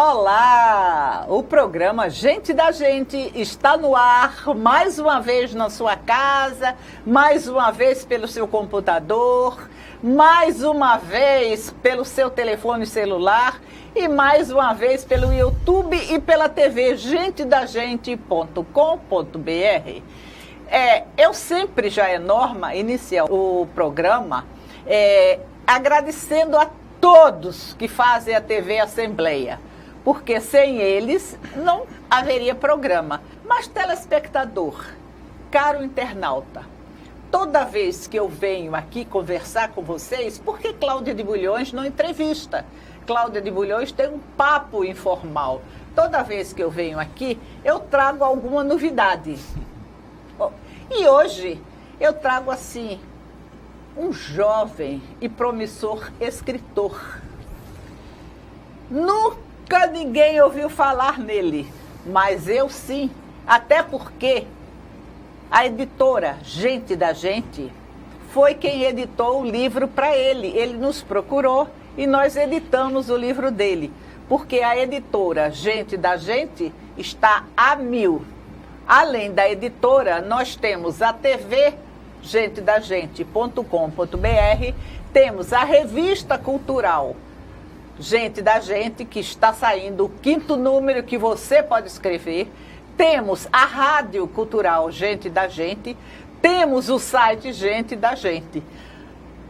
Olá! O programa Gente da Gente está no ar, mais uma vez na sua casa, mais uma vez pelo seu computador, mais uma vez pelo seu telefone celular e mais uma vez pelo YouTube e pela TV gentedagente.com.br. Eu sempre, já é norma, iniciar o programa agradecendo a todos que fazem a TV Assembleia, porque sem eles não haveria programa. Mas, telespectador, caro internauta, toda vez que eu venho aqui conversar com vocês, por que Cláudia de Bulhões não entrevista? Cláudia de Bulhões tem um papo informal. Toda vez que eu venho aqui, eu trago alguma novidade. E hoje eu trago assim um jovem e promissor escritor. Nunca ninguém ouviu falar nele, mas eu sim, até porque a editora Gente da Gente foi quem editou o livro para ele. Ele nos procurou e nós editamos o livro dele, porque a editora Gente da Gente está a mil. Além da editora, nós temos a TV gentedagente.com.br, temos a revista cultural Gente da Gente, que está saindo o 5º número, que você pode escrever, temos a rádio cultural Gente da Gente, temos o site Gente da Gente.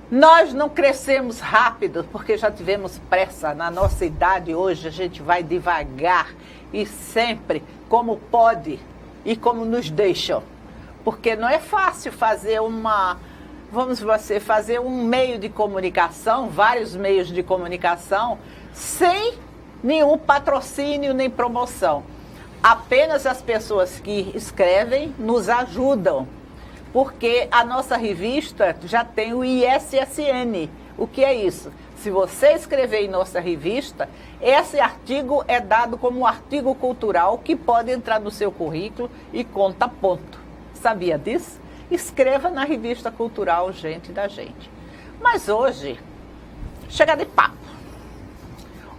Nós não crescemos rápido porque já tivemos pressa. Na nossa idade hoje a gente vai devagar e sempre como pode e como nos deixam. Porque não é fácil fazer fazer um meio de comunicação, vários meios de comunicação, sem nenhum patrocínio nem promoção. Apenas as pessoas que escrevem nos ajudam, porque a nossa revista já tem o ISSN. O que é isso? Se você escrever em nossa revista, esse artigo é dado como um artigo cultural que pode entrar no seu currículo e conta ponto. Sabia disso? Escreva na revista cultural Gente da Gente. Mas hoje, chega de papo.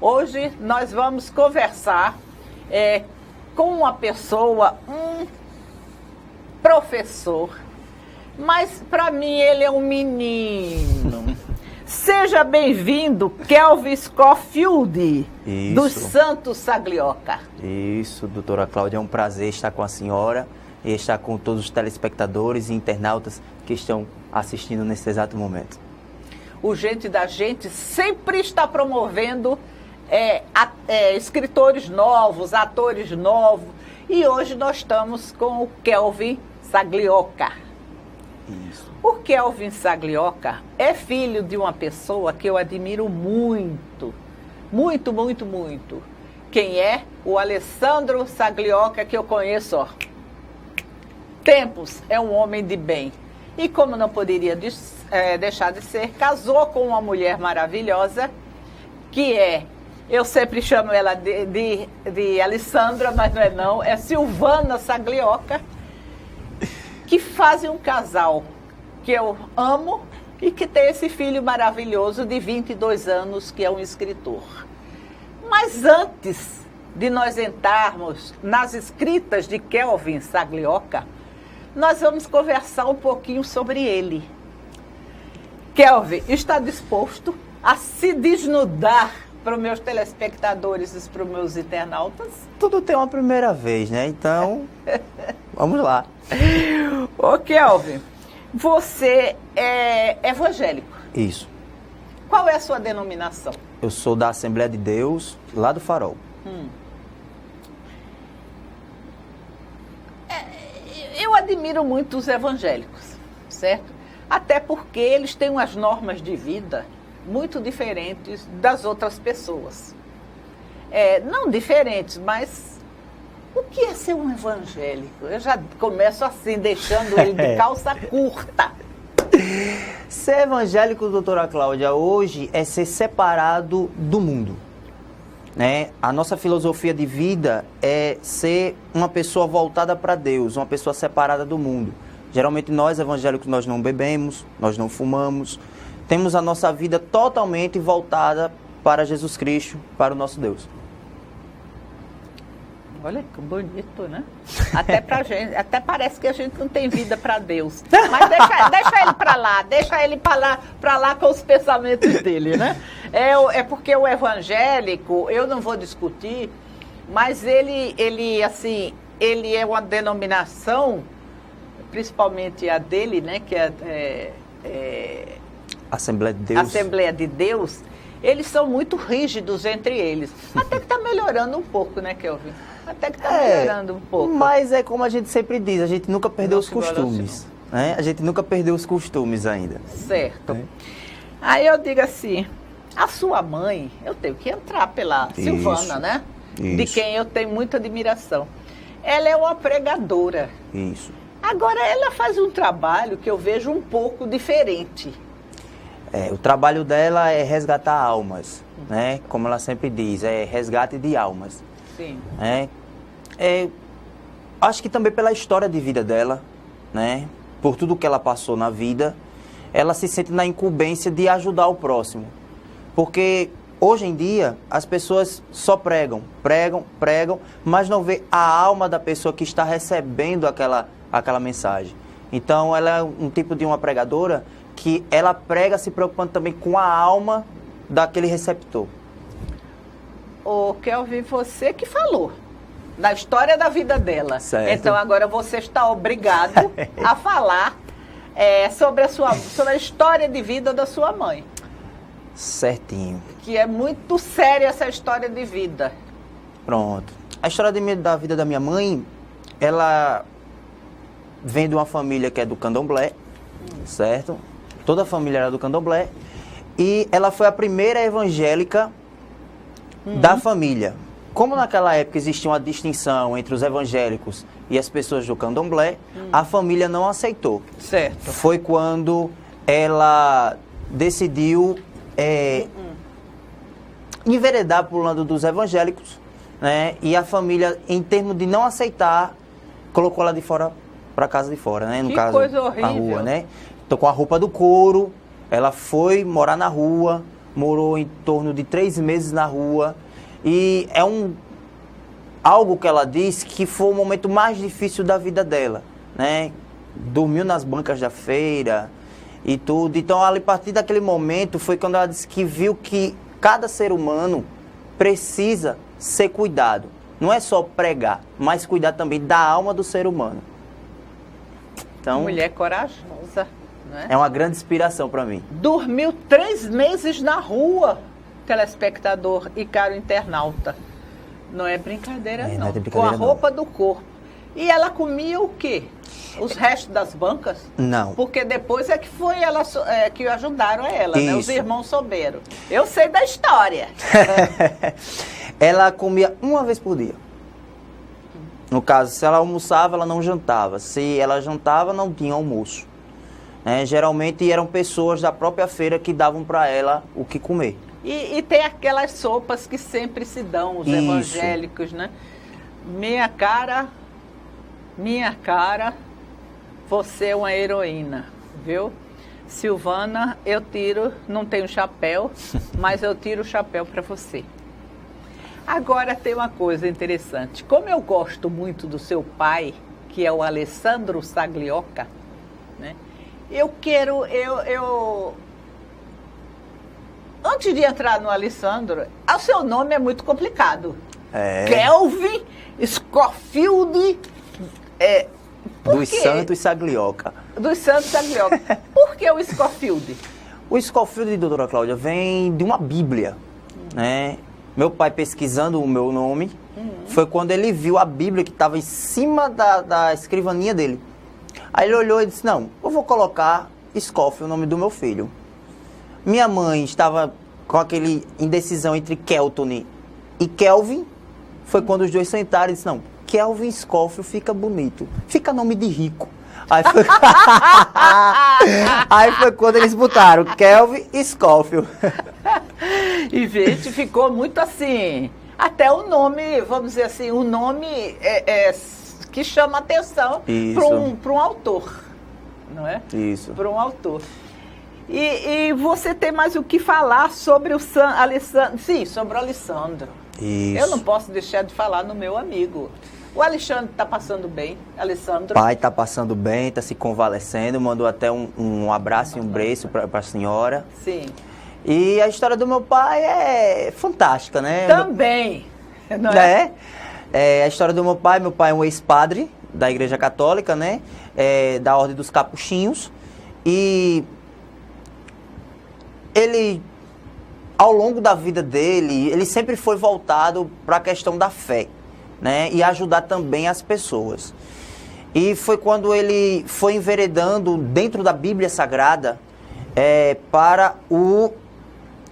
Hoje nós vamos conversar com uma pessoa, um professor, mas para mim ele é um menino. Seja bem-vindo, Kelvin Schofield, do Santo Saglioca. Isso, doutora Cláudia, é um prazer estar com a senhora e estar com todos os telespectadores e internautas que estão assistindo nesse exato momento. O Gente da Gente sempre está promovendo escritores novos, atores novos, e hoje nós estamos com o Kelvin Saglioca. Isso. O Kelvin Saglioca é filho de uma pessoa que eu admiro muito, muito, muito, muito. Quem é? O Alessandro Saglioca, que eu conheço, tempos, é um homem de bem. E como não poderia deixar de ser, casou com uma mulher maravilhosa, que eu sempre chamo ela de Alessandra, mas não é Silvana Saglioca, que fazem um casal que eu amo e que tem esse filho maravilhoso de 22 anos, que é um escritor. Mas antes de nós entrarmos nas escritas de Kelvin Saglioca, nós vamos conversar um pouquinho sobre ele. Kelvin, está disposto a se desnudar para os meus telespectadores e para os meus internautas? Tudo tem uma primeira vez, né? Então, vamos lá. Ô, Kelvin, você é evangélico. Isso. Qual é a sua denominação? Eu sou da Assembleia de Deus, lá do Farol. Eu admiro muito os evangélicos, certo? Até porque eles têm umas normas de vida muito diferentes das outras pessoas. Não diferentes, mas o que é ser um evangélico? Eu já começo assim, deixando ele de calça curta. Ser evangélico, doutora Cláudia, hoje é ser separado do mundo. Né? A nossa filosofia de vida é ser uma pessoa voltada para Deus, uma pessoa separada do mundo. Geralmente nós evangélicos, nós não bebemos, nós não fumamos, temos a nossa vida totalmente voltada para Jesus Cristo, para o nosso Deus. Olha que bonito, né? Até pra gente, até parece que a gente não tem vida para Deus. Mas deixa ele para lá, deixa ele para lá com os pensamentos dele, né? É porque o evangélico, eu não vou discutir, mas ele assim, ele é uma denominação, principalmente a dele, né? Que é Assembleia de Deus. Assembleia de Deus. Eles são muito rígidos entre eles. Até que está melhorando um pouco, né, Kelvin? Até que está melhorando um pouco. Mas é como a gente sempre diz, a gente nunca perdeu os costumes. Né? A gente nunca perdeu os costumes ainda. Certo. Aí eu digo assim, a sua mãe, eu tenho que entrar pela Silvana, né? Isso. De quem eu tenho muita admiração. Ela é uma pregadora. Isso. Agora, ela faz um trabalho que eu vejo um pouco diferente. O trabalho dela é resgatar almas, né? Como ela sempre diz, é resgate de almas. Sim. Acho que também pela história de vida dela, né? Por tudo que ela passou na vida, ela se sente na incumbência de ajudar o próximo. Porque hoje em dia as pessoas só pregam, mas não vê a alma da pessoa que está recebendo aquela mensagem. Então ela é um tipo de uma pregadora que ela prega se preocupando também com a alma daquele receptor. Ô, Kelvin, você que falou da história da vida dela. Certo. Então agora você está obrigado a falar sobre a história de vida da sua mãe. Certinho. Que é muito séria essa história de vida. Pronto. A história da vida da minha mãe, ela vem de uma família que é do candomblé, certo? Toda a família era do candomblé. E ela foi a primeira evangélica da família. Como naquela época existia uma distinção entre os evangélicos e as pessoas do candomblé, a família não aceitou. Certo. Foi quando ela decidiu enveredar para o lado dos evangélicos, né? E a família, em termos de não aceitar, colocou ela de fora para casa de fora, né? No caso, coisa horrível. a rua, né? Então, com a roupa do couro, ela foi morar na rua, morou em torno de 3 meses na rua. E é algo que ela disse que foi o momento mais difícil da vida dela, né? Dormiu nas bancas da feira e tudo. Então, a partir daquele momento, foi quando ela disse que viu que cada ser humano precisa ser cuidado. Não é só pregar, mas cuidar também da alma do ser humano. Então, mulher corajosa, né? É uma grande inspiração para mim. Dormiu 3 meses na rua, telespectador e caro internauta. Não é brincadeira, não. Não é brincadeira, com a roupa não. do corpo. E ela comia o quê? Os restos das bancas? Não. Porque depois é que foi ela que ajudaram ela, né? Os Isso. irmãos souberam. Eu sei da história. Ela comia uma vez por dia. No caso, se ela almoçava, ela não jantava. Se ela jantava, não tinha almoço. Geralmente eram pessoas da própria feira que davam para ela o que comer. E tem aquelas sopas que sempre se dão, os Isso. evangélicos, né? Minha cara, você é uma heroína, viu? Silvana, eu tiro, não tenho chapéu, mas eu tiro o chapéu para você. Agora tem uma coisa interessante. Como eu gosto muito do seu pai, que é o Alessandro Saglioca, né? Antes de entrar no Alessandro, o seu nome é muito complicado. Kelvin Scofield. Dos Santos Saglioca. Dos Santos Saglioca. Por que o Scofield? O Scofield, doutora Cláudia, vem de uma Bíblia, né? Meu pai pesquisando o meu nome, foi quando ele viu a Bíblia que estava em cima da escrivaninha dele. Aí ele olhou e disse, não, eu vou colocar Scofield, o nome do meu filho. Minha mãe estava com aquele indecisão entre Kelton e Kelvin. Foi quando os dois sentaram e disse, não, Kelvin Scofield fica bonito. Fica nome de rico. Aí foi quando eles botaram Kelvin Scofield. E, gente, ficou muito assim. Até o nome, vamos dizer assim, o nome que chama atenção para um autor. Não é? Isso. Para um autor. E você tem mais o que falar sobre o Alessandro? Sim, sobre o Alessandro. Isso. Eu não posso deixar de falar no meu amigo. O Alexandre está passando bem, Alessandro. Pai está passando bem, está se convalescendo, mandou até um abraço e um beijo para a senhora. Sim. E a história do meu pai é fantástica, né? Também, não é? A história do meu pai é um ex-padre da Igreja Católica, né? Da Ordem dos Capuchinhos. E ele, ao longo da vida dele, ele sempre foi voltado para a questão da fé, né? E ajudar também as pessoas. E foi quando ele foi enveredando dentro da Bíblia Sagrada para o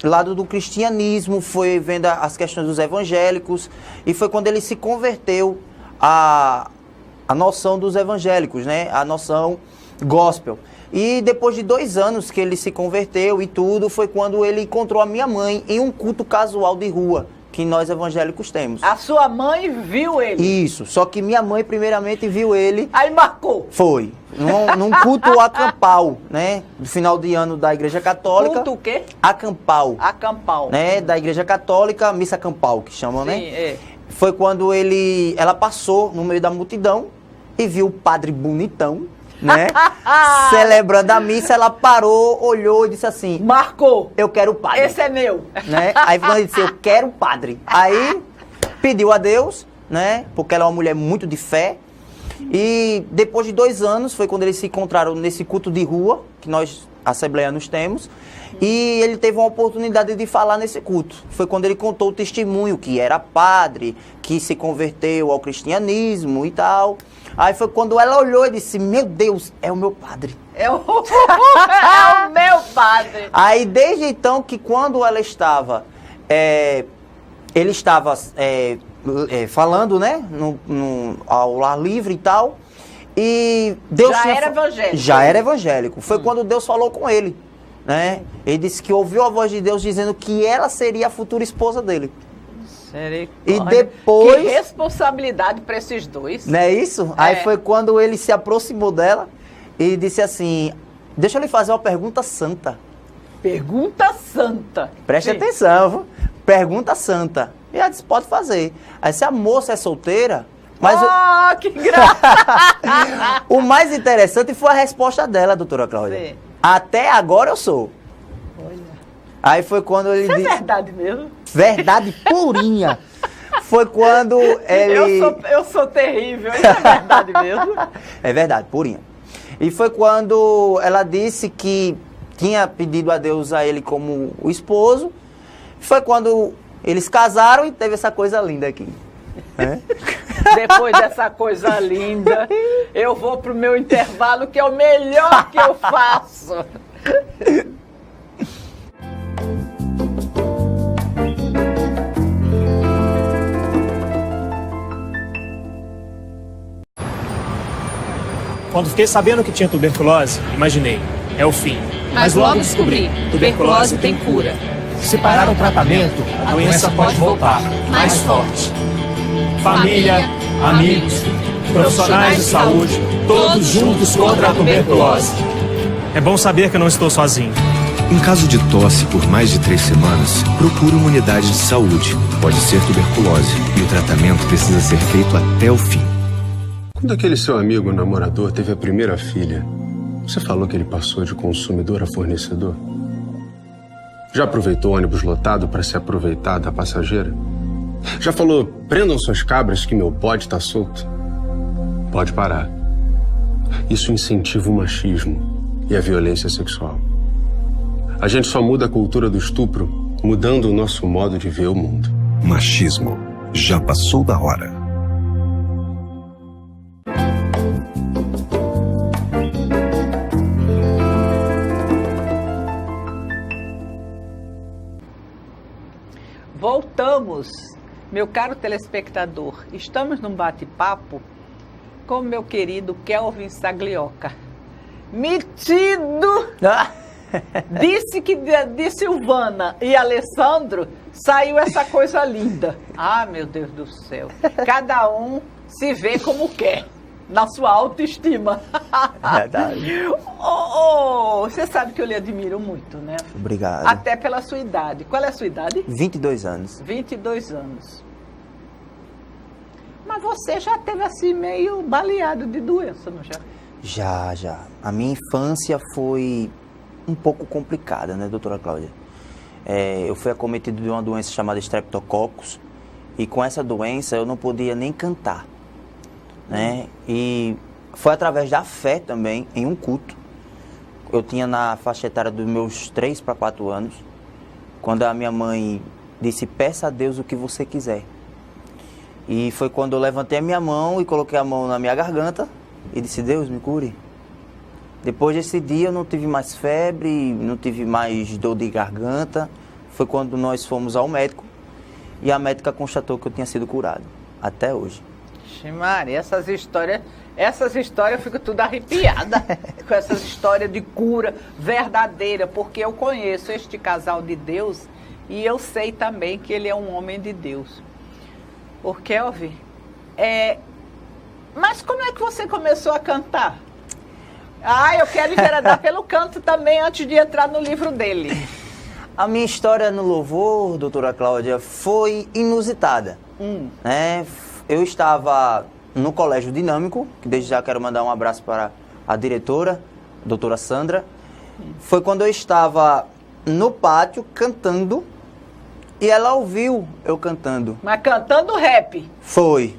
lado do cristianismo, foi vendo as questões dos evangélicos, e foi quando ele se converteu à noção dos evangélicos, né? A noção gospel. E depois de 2 anos que ele se converteu e tudo, foi quando ele encontrou a minha mãe em um culto casual de rua que nós evangélicos temos. A sua mãe viu ele? Isso, só que minha mãe primeiramente viu ele... Aí marcou? Foi, num culto acampal, né? Do final de ano da Igreja Católica. Culto o quê? Acampal. Acampal. Né? Da Igreja Católica, missa acampal, que chamam, Sim, né? é. Foi quando ela passou no meio da multidão e viu o padre bonitão, né? Celebrando a missa, ela parou, olhou e disse assim... Marcou. Eu quero o padre. Esse é meu. Né? Aí quando ele disse, eu quero o padre. Aí pediu a Deus, né? Porque ela é uma mulher muito de fé. E depois de 2 anos, foi quando eles se encontraram nesse culto de rua, que nós, assembleanos, temos. E ele teve uma oportunidade de falar nesse culto. Foi quando ele contou o testemunho, que era padre, que se converteu ao cristianismo e tal. Aí foi quando ela olhou e disse, meu Deus, é o meu padre. É o meu padre. Aí desde então que quando ela estava, ele estava falando, né, ao ar livre e tal, e Deus era evangélico. Já era evangélico. Foi quando Deus falou com ele, né? Ele disse que ouviu a voz de Deus dizendo que ela seria a futura esposa dele. E depois... Que responsabilidade para esses dois. Não é isso? Aí foi quando ele se aproximou dela e disse assim, deixa eu lhe fazer uma pergunta santa. Pergunta santa. Preste atenção, viu? Pergunta santa. E ela disse, pode fazer. Aí se a moça é solteira... Mas que graça! O mais interessante foi a resposta dela, doutora Cláudia. Sim. Até agora eu sou. Olha. Aí foi quando ele disse... É verdade mesmo? Verdade purinha. Foi quando ele... Eu sou terrível, isso é verdade mesmo? É verdade, purinha. E foi quando ela disse que tinha pedido a Deus a ele como o esposo. Foi quando eles casaram e teve essa coisa linda aqui. Depois dessa coisa linda, eu vou pro meu intervalo, que é o melhor que eu faço. Quando fiquei sabendo que tinha tuberculose, imaginei, é o fim. Mas logo descobri, tuberculose tem cura. Se parar o tratamento, a doença pode voltar, mais forte. Família, amigos, profissionais de saúde, todos juntos contra a tuberculose. É bom saber que eu não estou sozinho. Em caso de tosse por mais de 3 semanas, procure uma unidade de saúde. Pode ser tuberculose e o tratamento precisa ser feito até o fim. Quando aquele seu amigo namorador teve a primeira filha, você falou que ele passou de consumidor a fornecedor? Já aproveitou o ônibus lotado para se aproveitar da passageira? Já falou, prendam suas cabras que meu bode tá solto? Pode parar. Isso incentiva o machismo e a violência sexual. A gente só muda a cultura do estupro mudando o nosso modo de ver o mundo. Machismo. Já passou da hora. Voltamos, meu caro telespectador. Estamos num bate-papo com meu querido Kelvin Saglioca. Metido! Disse que de Silvana e Alessandro saiu essa coisa linda. Ah, meu Deus do céu. Cada um se vê como quer. na sua autoestima. Verdade. Você sabe que eu lhe admiro muito, né? Obrigado. Até pela sua idade. Qual é a sua idade? 22 anos. 22 anos. Mas você já teve assim meio baleado de doença, não já? Já. A minha infância foi um pouco complicada, né, doutora Cláudia? Eu fui acometido de uma doença chamada Streptococcus e com essa doença eu não podia nem cantar, né? E foi através da fé também, em um culto. Eu tinha na faixa etária dos meus 3 para 4 anos, quando a minha mãe disse, peça a Deus o que você quiser. E foi quando eu levantei a minha mão e coloquei a mão na minha garganta e disse, Deus, me cure. Depois desse dia eu não tive mais febre, não tive mais dor de garganta. Foi quando nós fomos ao médico e a médica constatou que eu tinha sido curado, até hoje. Maria, essas histórias eu fico tudo arrepiada com essas histórias de cura verdadeira, porque eu conheço este casal de Deus e eu sei também que ele é um homem de Deus. Ô Kelvin, mas como é que você começou a cantar? Eu quero enveredar pelo canto também antes de entrar no livro dele. A minha história no louvor, doutora Cláudia, foi inusitada. Né? Eu estava no Colégio Dinâmico, que desde já quero mandar um abraço para a diretora, a doutora Sandra. Foi quando eu estava no pátio cantando e ela ouviu eu cantando. Mas cantando rap? Foi.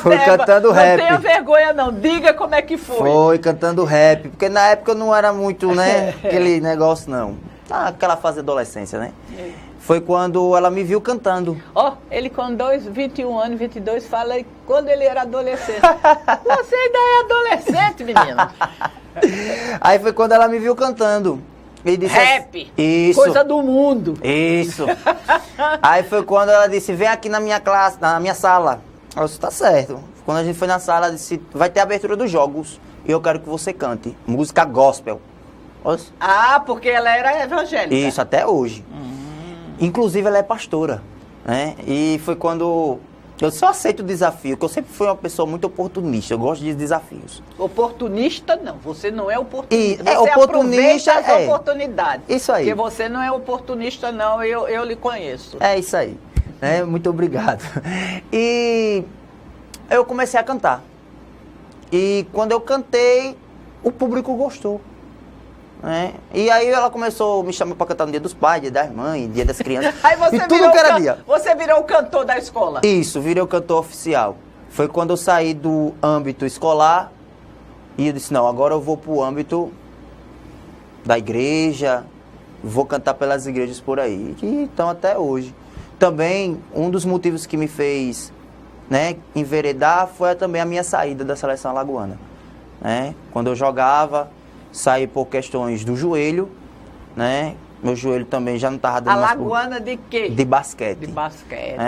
Foi cantando rap. Não tenha vergonha não, diga como é que foi. Foi cantando rap, porque na época eu não era muito, né, aquele negócio não. Aquela fase de adolescência, né? Foi quando ela me viu cantando. Ele com 21 anos, 22, fala quando ele era adolescente. Você ainda é adolescente, menino. Aí foi quando ela me viu cantando. E disse rap, isso, coisa do mundo. Isso. Aí foi quando ela disse, vem aqui na minha classe, na minha sala. Eu disse, tá certo. Quando a gente foi na sala, ela disse, vai ter a abertura dos jogos e eu quero que você cante música gospel. Porque ela era evangélica. Isso, até hoje. Inclusive, ela é pastora, né? E foi quando eu só aceito o desafio, porque eu sempre fui uma pessoa muito oportunista, eu gosto de desafios. Oportunista não, você não é oportunista. Você oportunista aproveita as oportunidades. Isso aí. Porque você não é oportunista não, eu lhe conheço. É isso aí, né? Muito obrigado. E eu comecei a cantar. E quando eu cantei, o público gostou. E aí ela começou a me chamar para cantar no Dia dos Pais, Dia das Mães, Dia das Crianças. Aí você e tudo que era dia. Você virou o cantor da escola? Isso, virei o cantor oficial. Foi quando eu saí do âmbito escolar e eu disse, não, agora eu vou para o âmbito da igreja, vou cantar pelas igrejas por aí. E então até hoje. Também, um dos motivos que me fez, né, enveredar foi também a minha saída da seleção alagoana. Quando eu jogava, saí por questões do joelho, né? Meu joelho também já não estava dando mais. Alagoana de quê? De basquete. De basquete.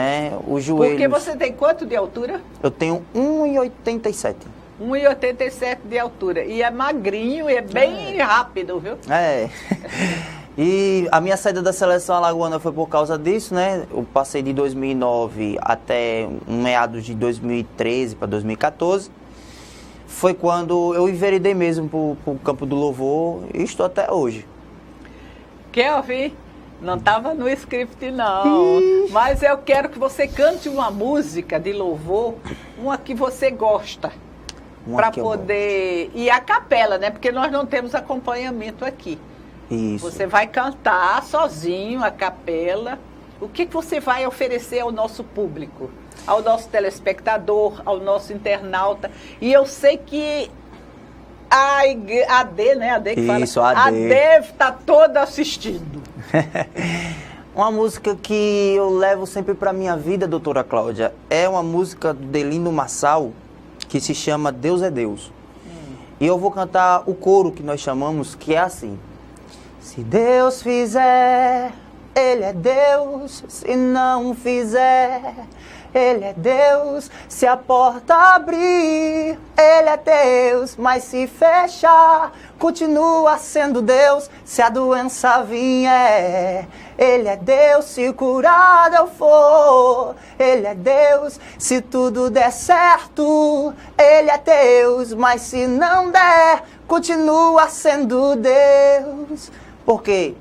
O joelho. Porque você tem quanto de altura? Eu tenho 1,87. 1,87 de altura. E é magrinho e é bem rápido, viu? E a minha saída da seleção alagoana foi por causa disso, né? Eu passei de 2009 até meados de 2013 para 2014. Foi quando eu enveredei mesmo pro campo do louvor e estou até hoje. Kelvin, não estava no script não, mas eu quero que você cante uma música de louvor, uma que você gosta, para poder... E a capela, né? Porque nós não temos acompanhamento aqui. Isso. Você vai cantar sozinho a capela. O que você vai oferecer ao nosso público? Ao nosso telespectador, ao nosso internauta. E eu sei que a AD, né? AD que fala. Isso, AD. A AD está toda assistindo. Uma música que eu levo sempre para minha vida, doutora Cláudia, é uma música do Delino Massal, que se chama Deus é Deus. E eu vou cantar o coro que nós chamamos, que é assim. Se Deus fizer, Ele é Deus. Se não fizer, Ele é Deus, se a porta abrir. Ele é Deus, mas se fechar, continua sendo Deus, se a doença vier. Ele é Deus, se curado eu for. Ele é Deus, se tudo der certo. Ele é Deus, mas se não der, continua sendo Deus. Porque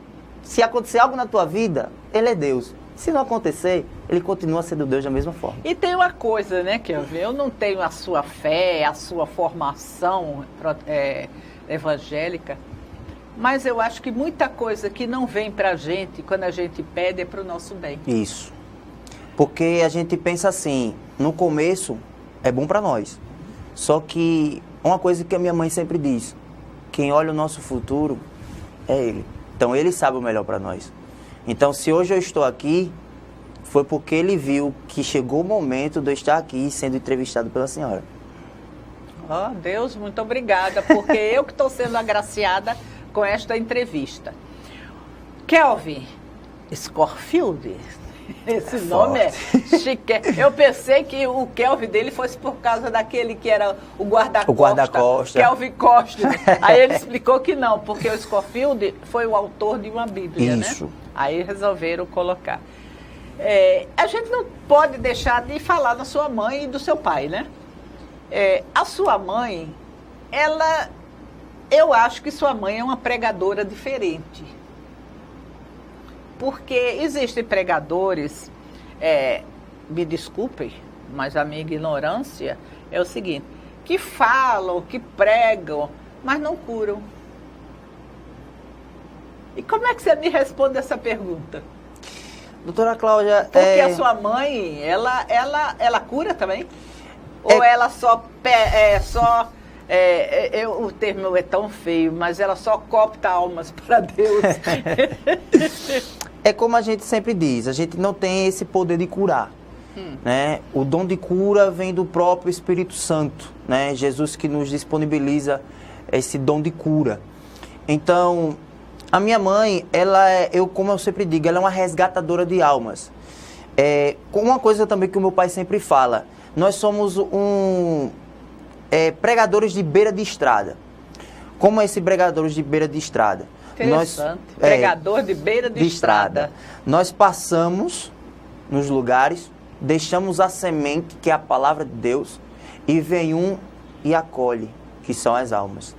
se acontecer algo na tua vida, Ele é Deus. Se não acontecer, Ele continua sendo Deus da mesma forma. E tem uma coisa, né, Kelvin? Eu não tenho a sua fé, a sua formação evangélica, mas eu acho que muita coisa que não vem pra gente, quando a gente pede, é pro nosso bem. Isso. Porque a gente pensa assim, no começo é bom pra nós. Só que uma coisa que a minha mãe sempre diz, quem olha o nosso futuro é Ele. Então Ele sabe o melhor pra nós. Então, se hoje eu estou aqui, foi porque Ele viu que chegou o momento de eu estar aqui sendo entrevistado pela senhora. Oh, Deus, muito obrigada, porque eu que estou sendo agraciada com esta entrevista. Kelvin Scofield, esse nome é chique. Eu pensei que o Kelvin dele fosse por causa daquele que era o guarda-costa. O guarda-costa. Kelvin Costa. Aí ele explicou que não, porque o Scofield foi o autor de uma Bíblia, Isso. né? Aí resolveram colocar. A gente não pode deixar de falar da sua mãe e do seu pai, né? A sua mãe, eu acho que sua mãe é uma pregadora diferente. Porque existem pregadores, me desculpem, mas a minha ignorância é o seguinte, que falam, que pregam, mas não curam. E como é que você me responde essa pergunta? Doutora Cláudia... Porque a sua mãe, ela cura também? Ou ela só... o termo é tão feio, mas ela só copta almas para Deus. É como a gente sempre diz, a gente não tem esse poder de curar. Né? O dom de cura vem do próprio Espírito Santo. Né? Jesus que nos disponibiliza esse dom de cura. Então... A minha mãe, como eu sempre digo, ela é uma resgatadora de almas. Uma coisa também que o meu pai sempre fala, nós somos pregadores de beira de estrada. Como é esse pregadores de beira de estrada? Interessante. Pregador de beira de estrada. Nós passamos nos lugares, deixamos a semente, que é a palavra de Deus, e vem um e acolhe, que são as almas.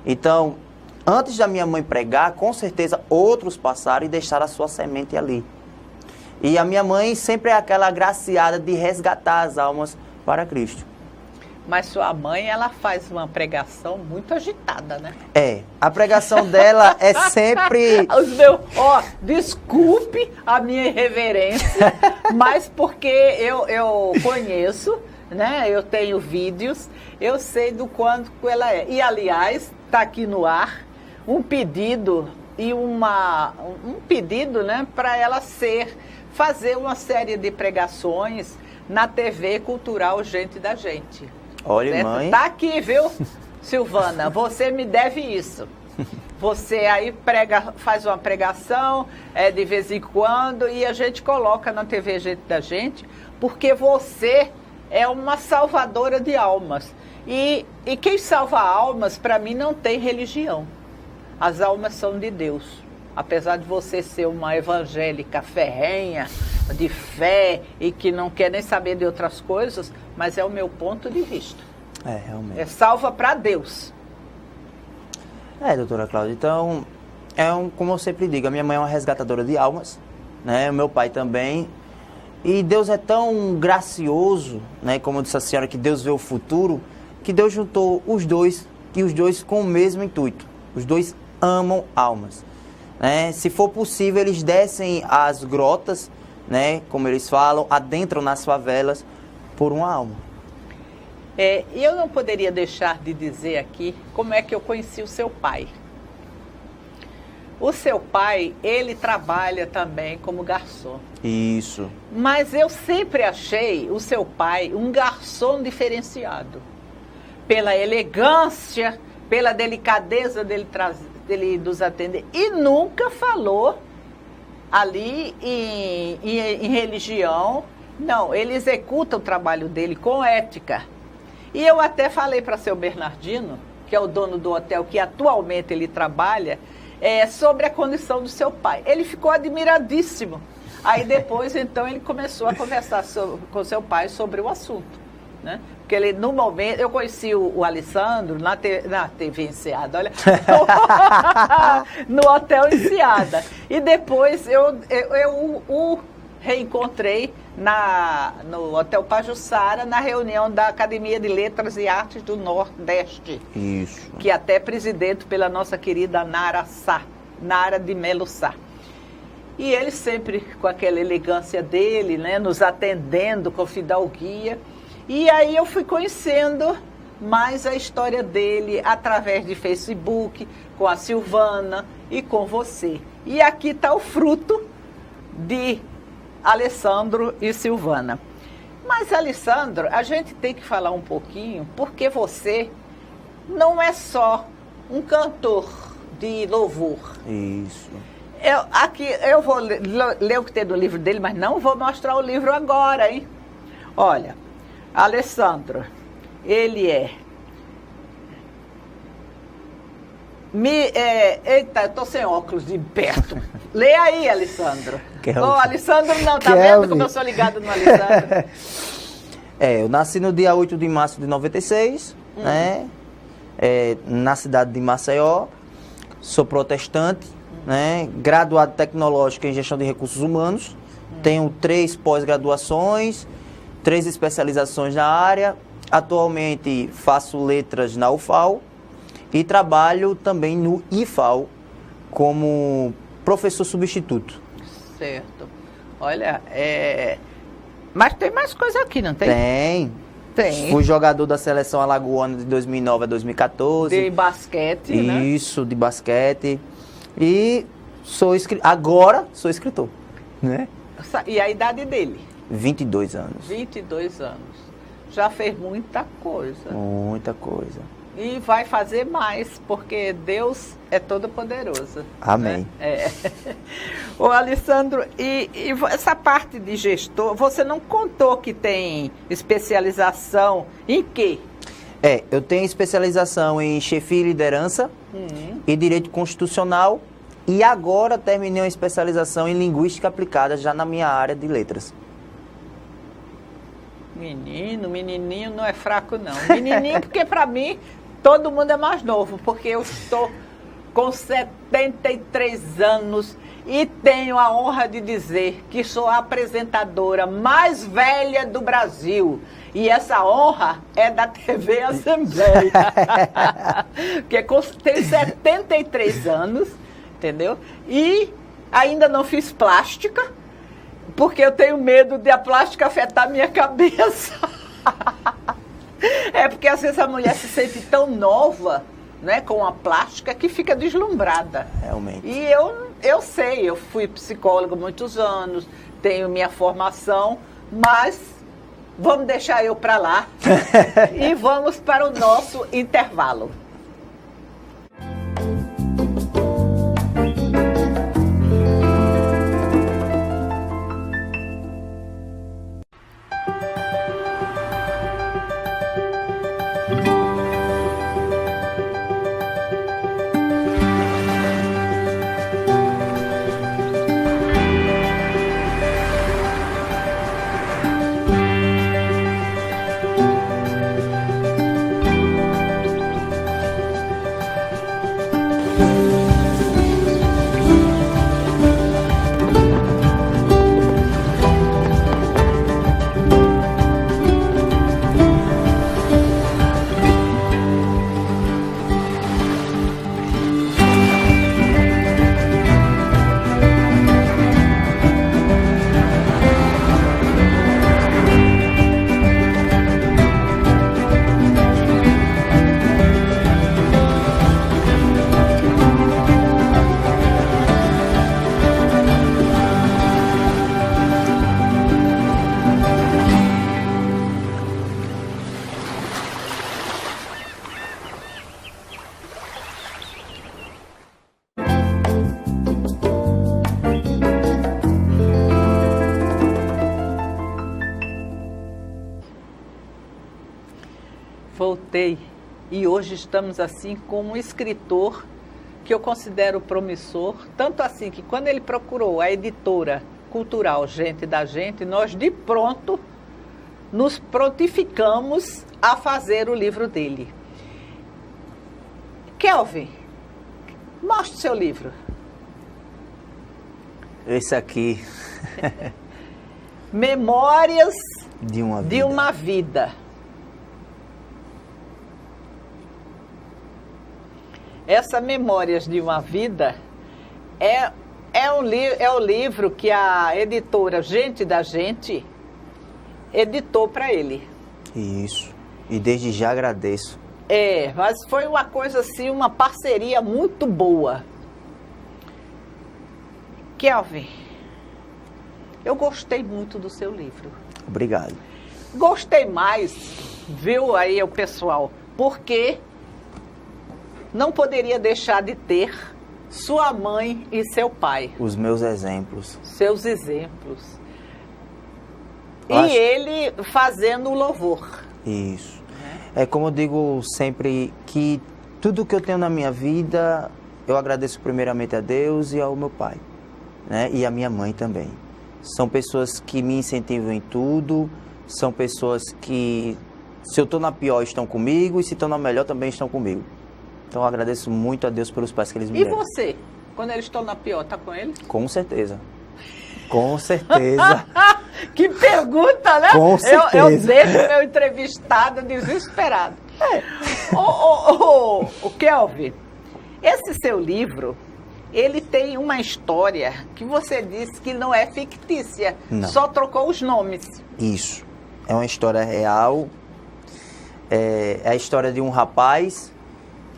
Então... Antes da minha mãe pregar, com certeza outros passaram e deixaram a sua semente ali. E a minha mãe sempre é aquela agraciada de resgatar as almas para Cristo. Mas sua mãe, ela faz uma pregação muito agitada, né? A pregação dela é sempre... Desculpe a minha irreverência, mas porque eu conheço, né? Eu tenho vídeos, eu sei do quanto ela é. E, aliás, está aqui no ar um pedido né, para ela fazer uma série de pregações na TV Cultural Gente da Gente. Olha, certo? mãe. Tá aqui, viu, Silvana? Você me deve isso. Você aí faz uma pregação de vez em quando e a gente coloca na TV Gente da Gente, porque você é uma salvadora de almas. E quem salva almas, para mim, não tem religião. As almas são de Deus. Apesar de você ser uma evangélica ferrenha, de fé e que não quer nem saber de outras coisas, mas é o meu ponto de vista. Realmente. É salva para Deus. Doutora Cláudia, então, como eu sempre digo, a minha mãe é uma resgatadora de almas, né? O meu pai também. E Deus é tão gracioso, né? Como disse a senhora, que Deus vê o futuro, que Deus juntou os dois, e os dois com o mesmo intuito. Os dois amam almas. Né? Se for possível, eles descem às grotas, né? Como eles falam, adentram nas favelas por uma alma. E eu não poderia deixar de dizer aqui como é que eu conheci o seu pai. O seu pai, ele trabalha também como garçom. Isso. Mas eu sempre achei o seu pai um garçom diferenciado. Pela elegância, pela delicadeza dele nos atender. E nunca falou ali em religião, Não, ele executa o trabalho dele com ética. E eu até falei para seu Bernardino, que é o dono do hotel que atualmente ele trabalha, sobre a condição do seu pai. Ele ficou admiradíssimo. Aí depois, então, ele começou a conversar com seu pai sobre o assunto, né? Porque ele, no momento, eu conheci o Alessandro na TV Enseada, olha, no Hotel Enseada. E depois eu o reencontrei no Hotel Pajuçara, na reunião da Academia de Letras e Artes do Nordeste. Isso. Que até presidente pela nossa querida Nara de Melo Sá. E ele sempre com aquela elegância dele, né, nos atendendo com fidalguia. E aí eu fui conhecendo mais a história dele através de Facebook, com a Silvana e com você. E aqui está o fruto de Alessandro e Silvana. Mas, Alessandro, a gente tem que falar um pouquinho, porque você não é só um cantor de louvor. Isso. Eu vou ler o que tem no livro dele, mas não vou mostrar o livro agora, hein? Olha, Alessandro, ele eita, eu tô sem óculos de perto. Lê aí, Alessandro. Alessandro não, tá vendo como eu sou ligado no Alessandro? Eu nasci no dia 8 de março de 96, né? Na cidade de Maceió. Sou protestante, né? Graduado tecnológico em gestão de recursos humanos. Tenho 3 pós-graduações, 3 especializações na área. Atualmente faço letras na UFAL e trabalho também no IFAL como professor substituto. Certo. Olha, mas tem mais coisa aqui, não tem? Tem. Fui jogador da seleção alagoana de 2009 a 2014. De basquete, né? Isso, de basquete. E agora sou escritor, né? E a idade dele? 22 anos. 22 anos. Já fez muita coisa. Muita coisa. E vai fazer mais, porque Deus é todo-poderoso. Amém. Né? Ô, Alessandro, e essa parte de gestor, você não contou que tem especialização em quê? Eu tenho especialização em chefia e liderança e direito constitucional e agora terminei uma especialização em linguística aplicada já na minha área de letras. Menininho não é fraco não. Menininho porque para mim todo mundo é mais novo, porque eu estou com 73 anos e tenho a honra de dizer que sou a apresentadora mais velha do Brasil. E essa honra é da TV Assembleia. Porque tenho 73 anos, entendeu? E ainda não fiz plástica, porque eu tenho medo de a plástica afetar minha cabeça. Porque às vezes a mulher se sente tão nova, né, com a plástica, que fica deslumbrada. Realmente. E eu sei, eu fui psicóloga há muitos anos, tenho minha formação, mas vamos deixar eu para lá e vamos para o nosso intervalo. Voltei. E hoje estamos assim com um escritor que eu considero promissor, tanto assim que quando ele procurou a editora cultural Gente da Gente, nós de pronto nos prontificamos a fazer o livro dele. Kelvin, mostre seu livro. Esse aqui. Memórias de uma vida. De uma vida. Essa Memórias de uma Vida é o livro que a editora Gente da Gente editou para ele. Isso. E desde já agradeço. Mas foi uma coisa assim, uma parceria muito boa. Kelvin, eu gostei muito do seu livro. Obrigado. Gostei mais, viu aí o pessoal, porque não poderia deixar de ter sua mãe e seu pai. Os meus exemplos. Seus exemplos. Acho... E ele fazendo o louvor. Isso. É como eu digo sempre, que tudo que eu tenho na minha vida, eu agradeço primeiramente a Deus e ao meu pai, né? E a minha mãe também. São pessoas que me incentivam em tudo, são pessoas que, se eu estou na pior, estão comigo, e se estou na melhor, também estão comigo. Então eu agradeço muito a Deus pelos pais que eles me deram. E você? Quando eles estão na pior, tá com eles? Com certeza. Com certeza. Que pergunta, né? Com certeza. Eu deixo meu entrevistado desesperado. O Kelvin, esse seu livro, ele tem uma história que você disse que não é fictícia. Não. Só trocou os nomes. Isso. É uma história real. É a história de um rapaz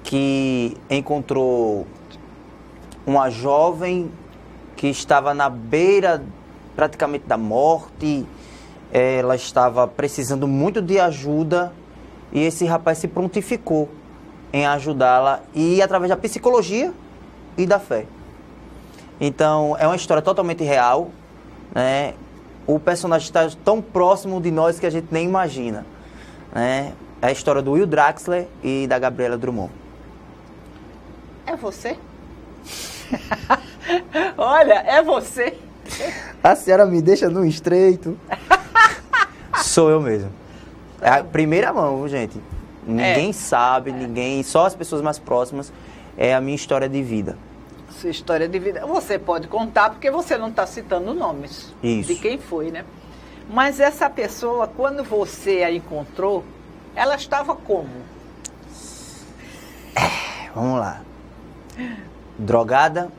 que encontrou uma jovem que estava na beira praticamente da morte. Ela estava precisando muito de ajuda e esse rapaz se prontificou em ajudá-la, e através da psicologia e da fé. Então, é uma história totalmente real, né? O personagem está tão próximo de nós que a gente nem imagina, né? É a história do Will Draxler e da Gabriela Drummond. É você? Olha, é você. A senhora me deixa no estreito. Sou eu mesmo. É a primeira mão, gente. Ninguém sabe, só as pessoas mais próximas. É a minha história de vida. Sua história de vida. Você pode contar, porque você não está citando nomes. Isso. De quem foi, né? Mas essa pessoa, quando você a encontrou, ela estava como? Vamos lá. Drogada,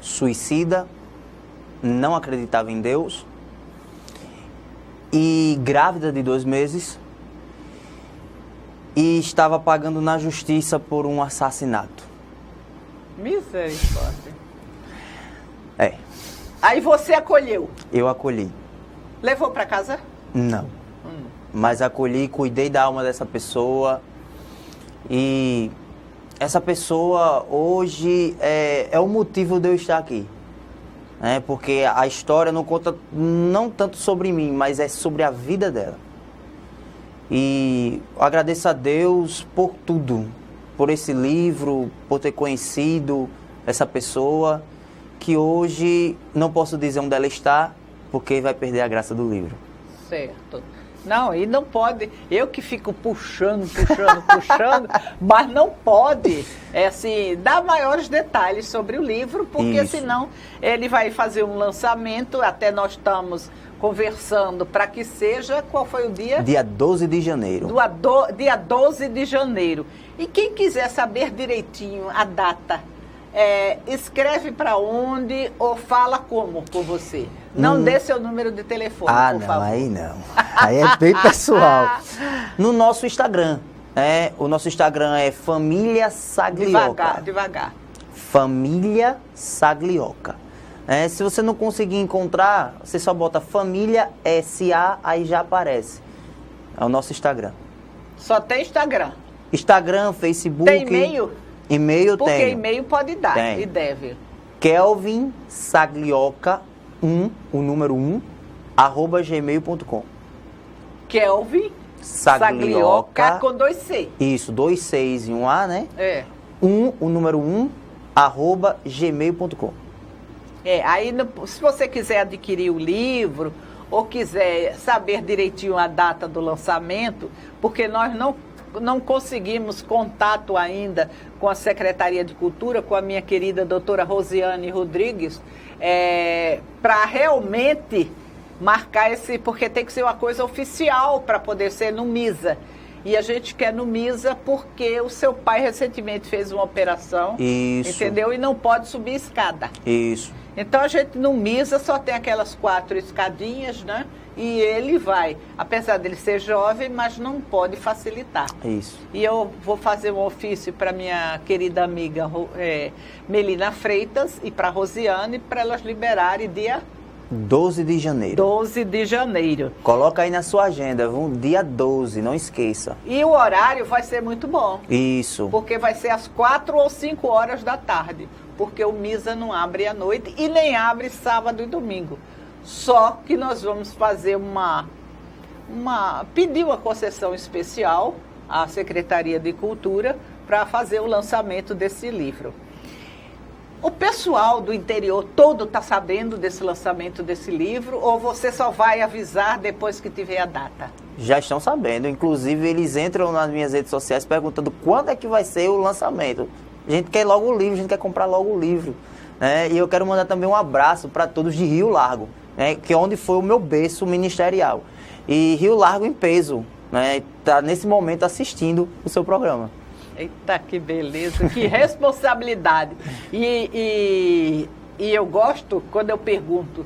suicida, não acreditava em Deus e grávida de 2 meses e estava pagando na justiça por um assassinato. Misericórdia. Aí você acolheu? Eu acolhi. Levou para casa? Não. Mas acolhi, cuidei da alma dessa pessoa e essa pessoa hoje é o motivo de eu estar aqui. Porque a história não conta não tanto sobre mim, mas é sobre a vida dela. E eu agradeço a Deus por tudo, por esse livro, por ter conhecido essa pessoa, que hoje não posso dizer onde ela está, porque vai perder a graça do livro. Certo. Não, e não pode, eu que fico puxando, mas não pode, assim, dar maiores detalhes sobre o livro, porque Isso. senão ele vai fazer um lançamento, até nós estamos conversando para que seja, qual foi o dia? Dia 12 de janeiro. Dia 12 de janeiro. E quem quiser saber direitinho a data, escreve para onde ou fala como com você. Não dê seu número de telefone, por favor. Aí não. Aí é bem pessoal. No nosso Instagram, o nosso Instagram é Família Saglioca. Devagar. Família Saglioca. Se você não conseguir encontrar, você só bota Família SA, aí já aparece. É o nosso Instagram. Só tem Instagram? Instagram, Facebook. Tem e-mail? E-mail tem. Porque e-mail pode dar tem. E deve. Kelvin Saglioca 1, o número 1, @gmail.com. Kelvin Saglioca com 2 C. Isso, 2 Cs e um A, né? O número 1, @gmail.com. Aí se você quiser adquirir o livro ou quiser saber direitinho a data do lançamento, porque nós não conseguimos contato ainda com a Secretaria de Cultura, com a minha querida doutora Rosiane Rodrigues, para realmente marcar porque tem que ser uma coisa oficial para poder ser no MISA. E a gente quer no MISA porque o seu pai recentemente fez uma operação, entendeu? E não pode subir escada. Isso. Então a gente no MISA só tem aquelas 4 escadinhas, né? E ele vai, apesar dele ser jovem, mas não pode facilitar. Isso. E eu vou fazer um ofício para minha querida amiga Melina Freitas e para Rosiane, para elas liberarem dia 12 de janeiro. 12 de janeiro. Coloca aí na sua agenda, dia 12, não esqueça. E o horário vai ser muito bom. Isso. Porque vai ser às 4 ou 5 horas da tarde. Porque o MISA não abre à noite e nem abre sábado e domingo. Só que nós vamos fazer pedir uma concessão especial à Secretaria de Cultura para fazer o lançamento desse livro. O pessoal do interior todo está sabendo desse lançamento desse livro ou você só vai avisar depois que tiver a data? Já estão sabendo. Inclusive, eles entram nas minhas redes sociais perguntando quando é que vai ser o lançamento. A gente quer logo o livro, a gente quer comprar logo o livro. Né? E eu quero mandar também um abraço para todos de Rio Largo, né? Que é onde foi o meu berço ministerial. E Rio Largo em peso, né? Está nesse momento assistindo o seu programa. Eita, que beleza, que responsabilidade. E eu gosto quando eu pergunto,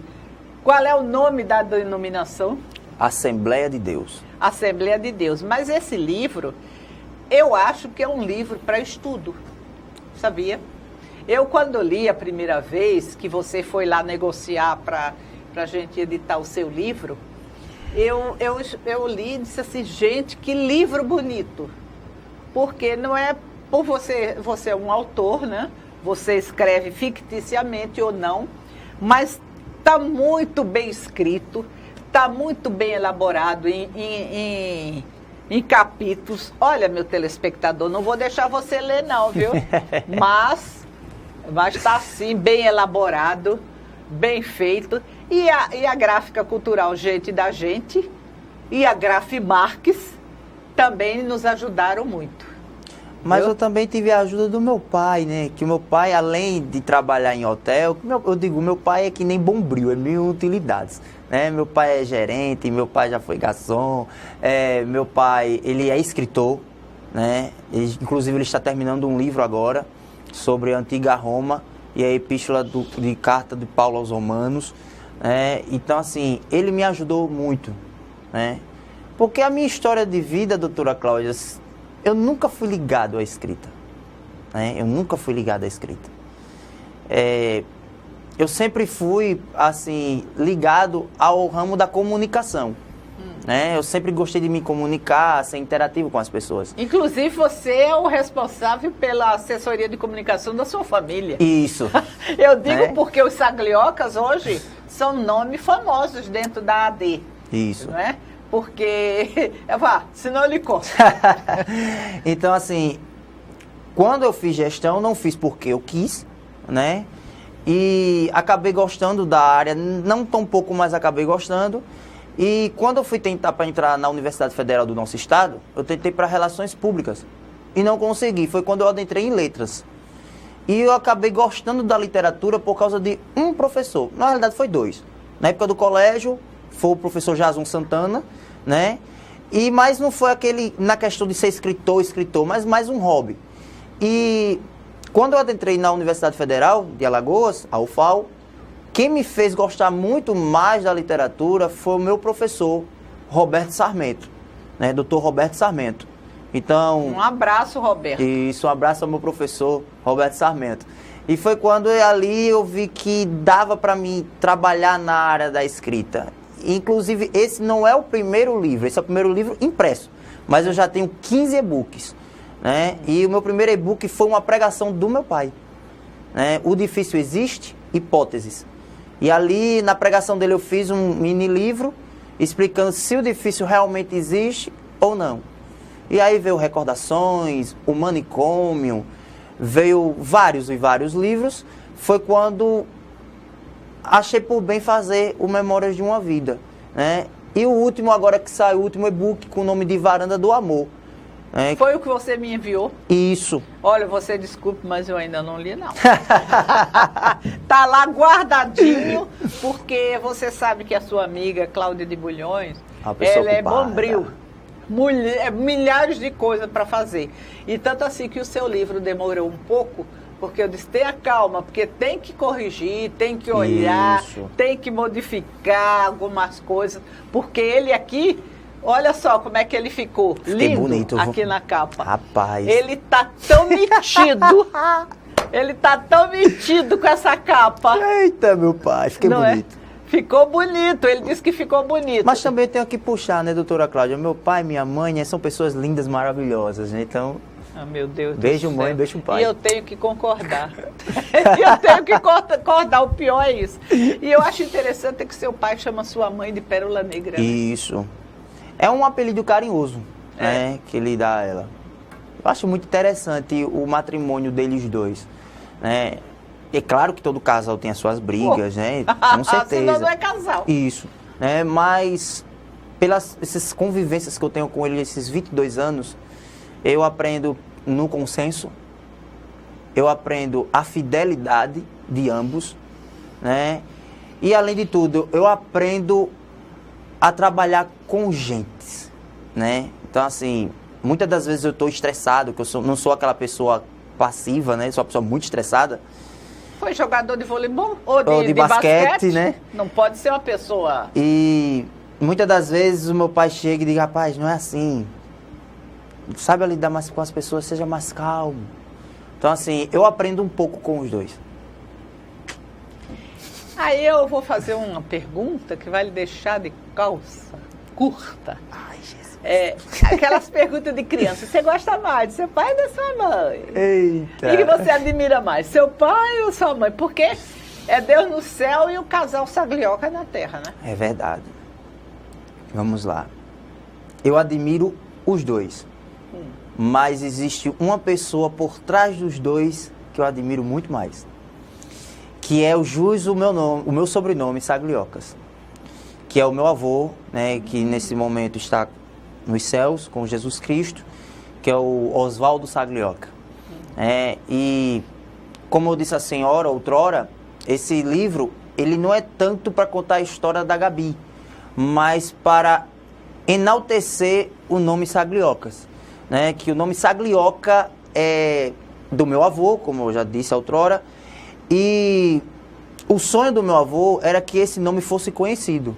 qual é o nome da denominação? Assembleia de Deus. Assembleia de Deus. Mas esse livro, eu acho que é um livro para estudo, sabia? Eu, quando li a primeira vez, que você foi lá negociar para a gente editar o seu livro, eu li e disse assim, gente, que livro bonito. Porque não é por você é um autor, né? Você escreve ficticiamente ou não, mas está muito bem escrito, está muito bem elaborado em capítulos. Olha, meu telespectador, não vou deixar você ler não, viu? Mas está assim, bem elaborado, bem feito. E a gráfica cultural Gente da Gente e a Grafimarques também nos ajudaram muito. Mas eu também tive a ajuda do meu pai, né? Que o meu pai, além de trabalhar em hotel, meu pai é que nem Bombril, é mil utilidades. Né? Meu pai é gerente, meu pai já foi garçom, meu pai, ele é escritor, né? Inclusive ele está terminando um livro agora sobre a antiga Roma e a epístola de carta de Paulo aos Romanos. Então, assim, ele me ajudou muito, né? Porque a minha história de vida, doutora Cláudia, eu nunca fui ligado à escrita. Né? Eu nunca fui ligado à escrita. Eu sempre fui, assim, ligado ao ramo da comunicação. Né? Eu sempre gostei de me comunicar, ser interativo com as pessoas. Inclusive, você é o responsável pela assessoria de comunicação da sua família. Isso. Eu digo porque os Sagliocas hoje são nomes famosos dentro da AD. Isso. Não é? Porque, senão eu lhe conto. Então, assim, quando eu fiz gestão, não fiz porque eu quis, né? E acabei gostando da área, não tão pouco, mas acabei gostando. E quando eu fui tentar para entrar na Universidade Federal do nosso estado, eu tentei para Relações Públicas e não consegui. Foi quando eu adentrei em Letras. E eu acabei gostando da literatura por causa de um professor. Na realidade, foi 2. Na época do colégio, foi o professor Jason Santana, né? Mas não foi aquele, na questão de ser escritor, mas mais um hobby. E quando eu adentrei na Universidade Federal de Alagoas, a UFAL, quem me fez gostar muito mais da literatura foi o meu professor, Roberto Sarmento, né? Dr. Roberto Sarmento. Então, um abraço, Roberto. Isso, um abraço ao meu professor, Roberto Sarmento. E foi quando ali eu vi que dava para mim trabalhar na área da escrita. Inclusive, esse não é o primeiro livro, esse é o primeiro livro impresso. Mas eu já tenho 15 e-books. Né? E o meu primeiro e-book foi uma pregação do meu pai. Né? O Difícil Existe, Hipóteses. E ali, na pregação dele, eu fiz um mini livro explicando se o difícil realmente existe ou não. E aí veio Recordações, O Manicômio, veio vários e vários livros. Foi quando achei por bem fazer o Memórias de uma Vida, né? E o último, agora que saiu, o último e-book com o nome de Varanda do Amor. Né? Foi o que você me enviou? Isso. Olha, você desculpe, mas eu ainda não li, não. Tá lá guardadinho, porque você sabe que a sua amiga, Cláudia de Bulhões, ela é bombril. Milhares de coisas para fazer. E tanto assim que o seu livro demorou um pouco, porque eu disse, tenha calma, porque tem que corrigir, tem que olhar, tem que modificar algumas coisas, porque ele aqui, olha só como é que ele ficou. Fiquei lindo bonito, aqui na capa. Rapaz. Ele tá tão metido, ele tá tão metido com essa capa. Eita, meu pai, fiquei Não bonito. Ficou bonito, ele disse que ficou bonito. Mas também tenho que puxar, né, doutora Cláudia? Meu pai e minha mãe, né, são pessoas lindas, maravilhosas, né? Então, ah, meu Deus beijo do mãe, céu. beijo pai. E eu tenho que concordar. Eu tenho que concordar, o pior é isso. E eu acho interessante que seu pai chama sua mãe de Pérola Negra. Né? Isso. É um apelido carinhoso, né, que ele dá a ela. Eu acho muito interessante o matrimônio deles dois, né? É claro que todo casal tem as suas brigas, né? Com certeza. Senão não é casal. Isso. Né? Mas, pelas essas convivências que eu tenho com ele esses 22 anos, eu aprendo no consenso, eu aprendo a fidelidade de ambos, né? E, além de tudo, eu aprendo a trabalhar com gente, né? Então, assim, muitas das vezes eu estou estressado, que não sou aquela pessoa passiva, né? Sou uma pessoa muito estressada. Foi jogador de voleibol ou de basquete, né? Não pode ser uma pessoa... E muitas das vezes o meu pai chega e diz, rapaz, não é assim. Sabe lidar mais com as pessoas, seja mais calmo. Então, assim, eu aprendo um pouco com os dois. Aí eu vou fazer uma pergunta que vai lhe deixar de calça curta. Ai, Jesus. Aquelas perguntas de criança. Você gosta mais de seu pai ou da sua mãe? Eita. E que você admira mais, seu pai ou sua mãe? Porque é Deus no céu e o casal Saglioca na terra, né? É verdade. Vamos lá. Eu admiro os dois. Mas existe uma pessoa por trás dos dois que eu admiro muito mais. Que é o jus o meu sobrenome, Sagliocas. Que é o meu avô, né, que nesse momento está nos céus com Jesus Cristo, que é o Oswaldo Saglioca. E como eu disse a senhora outrora, esse livro, ele não é tanto para contar a história da Gabi, mas para enaltecer o nome Sagliocas, né? Que o nome Saglioca é do meu avô, como eu já disse outrora, e o sonho do meu avô era que esse nome fosse conhecido.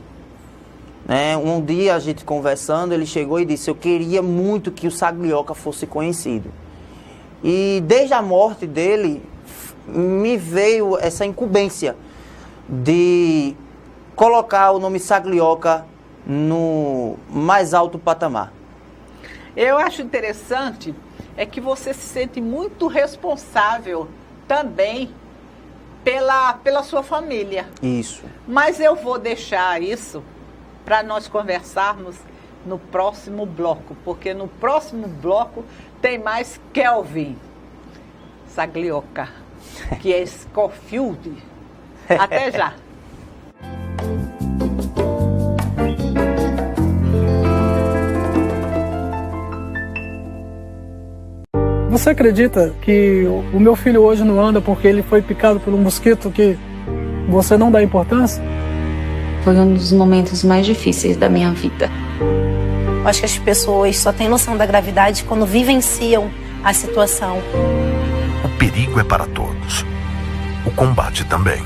Um dia a gente conversando, ele chegou e disse, eu queria muito que o Saglioca fosse conhecido. E desde a morte dele, me veio essa incumbência de colocar o nome Saglioca no mais alto patamar. Eu acho interessante é que você se sente muito responsável também pela sua família. Isso. Mas eu vou deixar isso para nós conversarmos no próximo bloco, porque no próximo bloco tem mais Kelvin Saglioca, que é Scofield. Até já. Você acredita que o meu filho hoje não anda porque ele foi picado por um mosquito que você não dá importância? Foi um dos momentos mais difíceis da minha vida. Eu acho que as pessoas só têm noção da gravidade quando vivenciam a situação. O perigo é para todos. O combate também.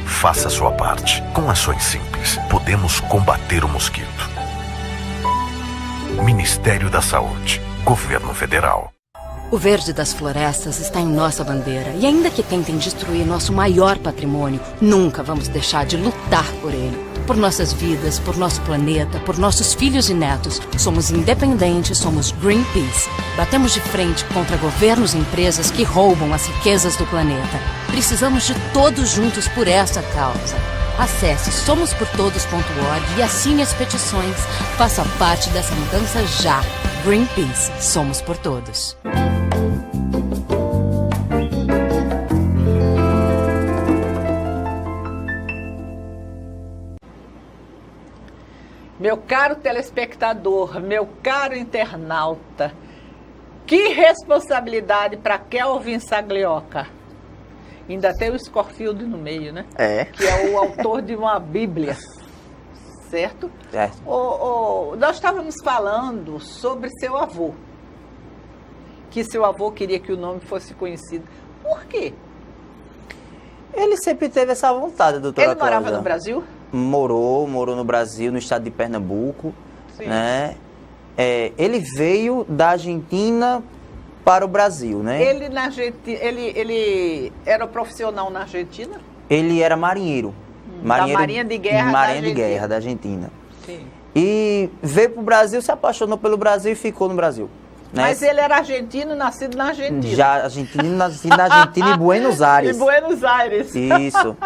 Faça a sua parte. Com ações simples, podemos combater o mosquito. Ministério da Saúde. Governo Federal. O verde das florestas está em nossa bandeira. E ainda que tentem destruir nosso maior patrimônio, nunca vamos deixar de lutar por ele. Por nossas vidas, por nosso planeta, por nossos filhos e netos. Somos independentes, somos Greenpeace. Batemos de frente contra governos e empresas que roubam as riquezas do planeta. Precisamos de todos juntos por essa causa. Acesse somosportodos.org e assine as petições. Faça parte dessa mudança já. Greenpeace. Somos por Todos. Meu caro telespectador, meu caro internauta, que responsabilidade para Kelvin Saglioca. Ainda tem o Scofield no meio, né? Que é o autor de uma Bíblia, certo? Nós estávamos falando sobre seu avô, que seu avô queria que o nome fosse conhecido. Por quê? Ele sempre teve essa vontade, doutora Ele morava Cláudia. no Brasil? Morou no Brasil, no estado de Pernambuco. Sim. Né? Ele veio da Argentina para o Brasil, né? Ele era profissional na Argentina? Ele era marinheiro. Da Marinha de Guerra da Argentina. Sim. E veio para o Brasil, se apaixonou pelo Brasil e ficou no Brasil. Né? Mas ele era argentino, nascido na Argentina. Nascido na Argentina e Buenos Aires. Em Buenos Aires. Isso.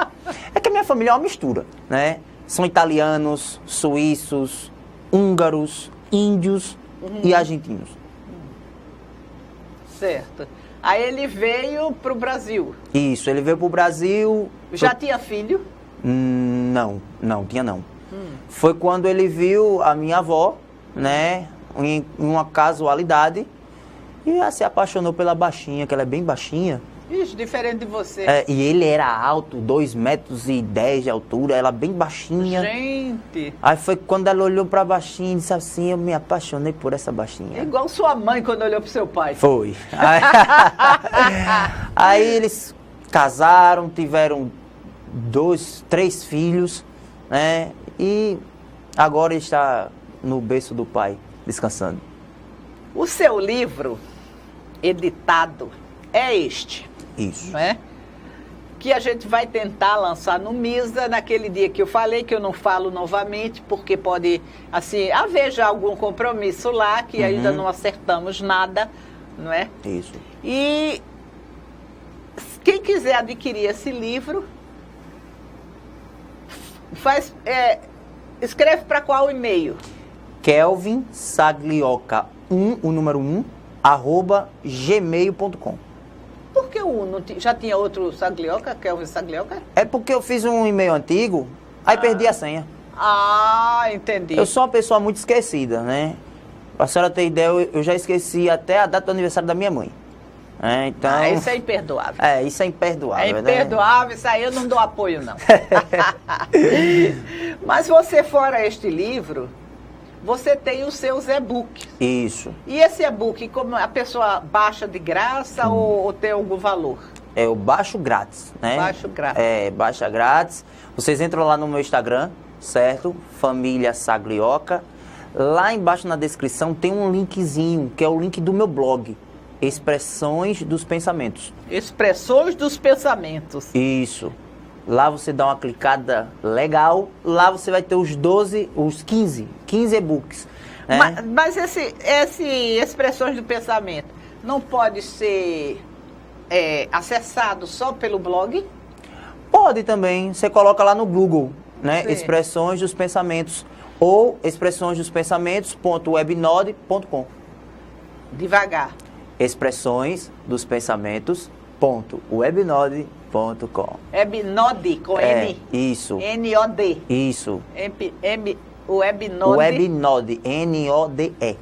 É que a minha família é uma mistura, né? São italianos, suíços, húngaros, índios e argentinos. Certo. Aí ele veio para o Brasil. Isso, ele veio para o Brasil... Já tinha filho? Não, tinha não. Foi quando ele viu a minha avó, né? Em uma casualidade, e se apaixonou pela baixinha, que ela é bem baixinha. Ixi, diferente de você. E ele era alto, 2,10 metros de altura, ela bem baixinha. Gente! Aí foi quando ela olhou pra baixinha e disse assim, eu me apaixonei por essa baixinha. É igual sua mãe quando olhou pro seu pai. Foi. Aí eles casaram, tiveram 3 filhos, né? E agora ele está no berço do pai, descansando. O seu livro editado é este. Isso. Não é? Que a gente vai tentar lançar no MISA, naquele dia que eu falei, que eu não falo novamente, porque pode, assim, haver já algum compromisso lá, que ainda não acertamos nada, não é? Isso. E quem quiser adquirir esse livro, escreve para qual e-mail? Kelvin Saglioca 1, o número 1, @gmail.com. Por que o 1? Já tinha outro Saglioca, Kelvin Saglioca? É porque eu fiz um e-mail antigo, aí perdi a senha. Ah, entendi. Eu sou uma pessoa muito esquecida, né? Pra senhora ter ideia, eu já esqueci até a data do aniversário da minha mãe. Então... isso é imperdoável. Isso é imperdoável, É imperdoável, né? Isso aí eu não dou apoio, não. Mas você, fora este livro, você tem os seus e-books. Isso. E esse e-book, como a pessoa baixa de graça ou tem algum valor? Eu baixo grátis, né? Baixo grátis. Baixa grátis. Vocês entram lá no meu Instagram, certo? Família Saglioca. Lá embaixo na descrição tem um linkzinho, que é o link do meu blog. Expressões dos Pensamentos. Expressões dos Pensamentos. Isso. Lá você dá uma clicada legal. Lá você vai ter os 15 e-books. Né? Mas esse Expressões do Pensamento não pode ser acessado só pelo blog? Pode também. Você coloca lá no Google, né? Sim. Expressões dos Pensamentos. Ou expressõesdospensamentos.webnode.com. Devagar. Expressões dos Pensamentos.webnode.com. Webnode com N? Isso. N-O-D. Isso. Webnode. Webnode, N-O-D-E.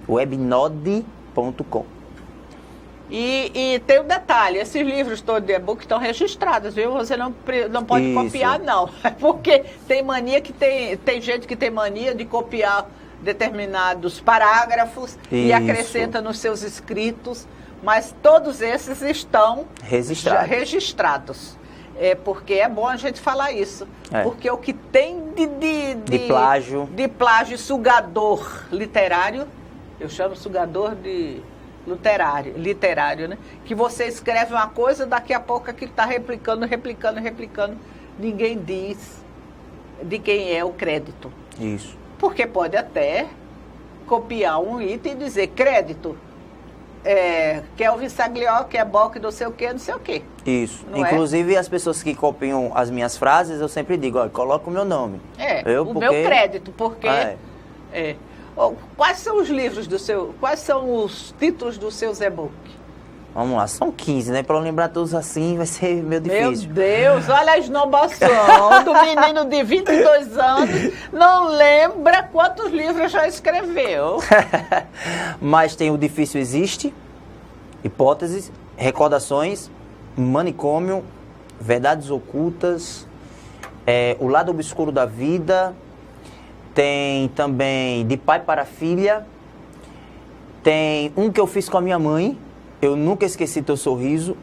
Webnode.com. E tem um detalhe, esses livros todos de e-book estão registrados, viu? Você não pode copiar, não. Porque tem mania que tem gente que tem mania de copiar determinados parágrafos e acrescenta nos seus escritos, mas todos esses estão registrados. Porque é bom a gente falar isso. Porque o que tem de plágio. De plágio sugador literário, eu chamo sugador de literário, né? Que você escreve uma coisa, daqui a pouco aquilo está replicando, ninguém diz de quem é o crédito. Isso. Porque pode até copiar um item e dizer crédito Kelvin Sagliò, que é bom, que não sei o quê, não sei o quê. Isso. Não Inclusive, as pessoas que copiam as minhas frases, eu sempre digo, olha, coloca o meu nome. Meu crédito, porque... Quais são os livros quais são os títulos dos seus e-books? Vamos lá, são 15, né? Para eu lembrar todos assim vai ser meio difícil. Meu Deus, olha a esnobação do menino de 22 anos, não lembra quantos livros já escreveu. Mas tem O Difícil Existe, Hipóteses, Recordações, Manicômio, Verdades Ocultas, O Lado Obscuro da Vida, tem também De Pai para Filha, tem um que eu fiz com a minha mãe, Eu Nunca Esqueci Teu Sorriso,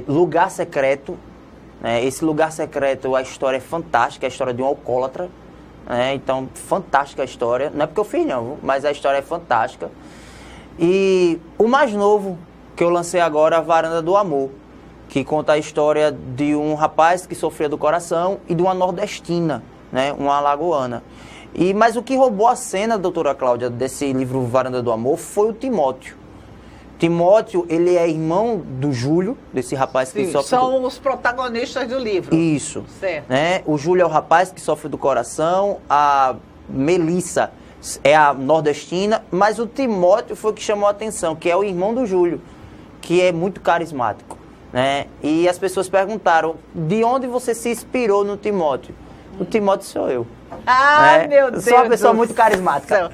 Lugar Secreto, esse Lugar Secreto, a história é fantástica, é a história de um alcoólatra, então fantástica a história, não é porque eu fiz não, mas a história é fantástica. E o mais novo que eu lancei agora, A Varanda do Amor, que conta a história de um rapaz que sofria do coração e de uma nordestina, uma alagoana. Mas o que roubou a cena, doutora Cláudia, desse livro Varanda do Amor foi o Timóteo. Timóteo, ele é irmão do Júlio, desse rapaz que sofre... São os protagonistas do livro. Isso. Certo. O Júlio é o rapaz que sofre do coração, a Melissa é a nordestina, mas o Timóteo foi o que chamou a atenção, que é o irmão do Júlio, que é muito carismático. E as pessoas perguntaram, de onde você se inspirou no Timóteo? O Timóteo sou eu. Meu Deus. Sou uma pessoa muito carismática.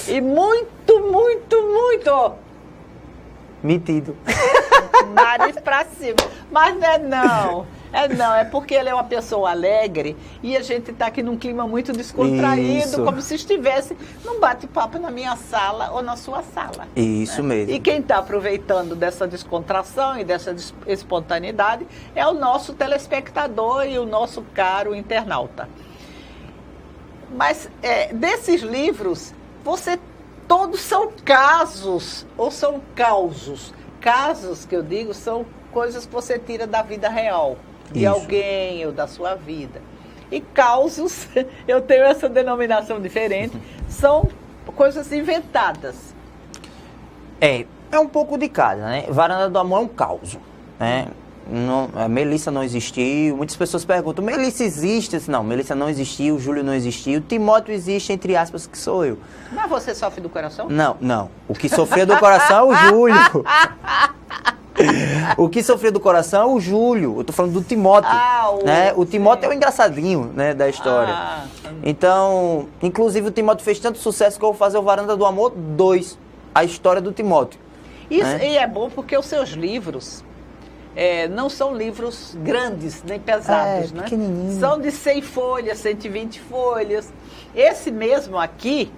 E muito metido. Nariz pra cima. Mas não. É porque ele é uma pessoa alegre e a gente tá aqui num clima muito descontraído, Isso. como se estivesse num bate-papo na minha sala ou na sua sala. Isso mesmo. E quem está aproveitando dessa descontração e dessa espontaneidade é o nosso telespectador e o nosso caro internauta. Mas desses livros, todos são casos ou são causos. Casos, que eu digo, são coisas que você tira da vida real, de alguém ou da sua vida. E causos, eu tenho essa denominação diferente, são coisas inventadas. É um pouco de cada, né? Varanda do Amor é um caos, né? A Melissa não existiu. Muitas pessoas perguntam, Melissa existe? Não, Melissa não existiu, Júlio não existiu, Timóteo existe, entre aspas, que sou eu. Mas você sofre do coração? Não. O que sofria do coração é o Júlio. O que sofria do coração é o Júlio. Eu tô falando do Timóteo. O Timóteo é o engraçadinho, né, da história. Então, inclusive o Timóteo fez tanto sucesso que eu vou fazer o Varanda do Amor 2, a história do Timóteo. Isso, e é bom porque os seus livros não são livros grandes, nem pesados, né? São de 100 folhas, 120 folhas. Esse mesmo aqui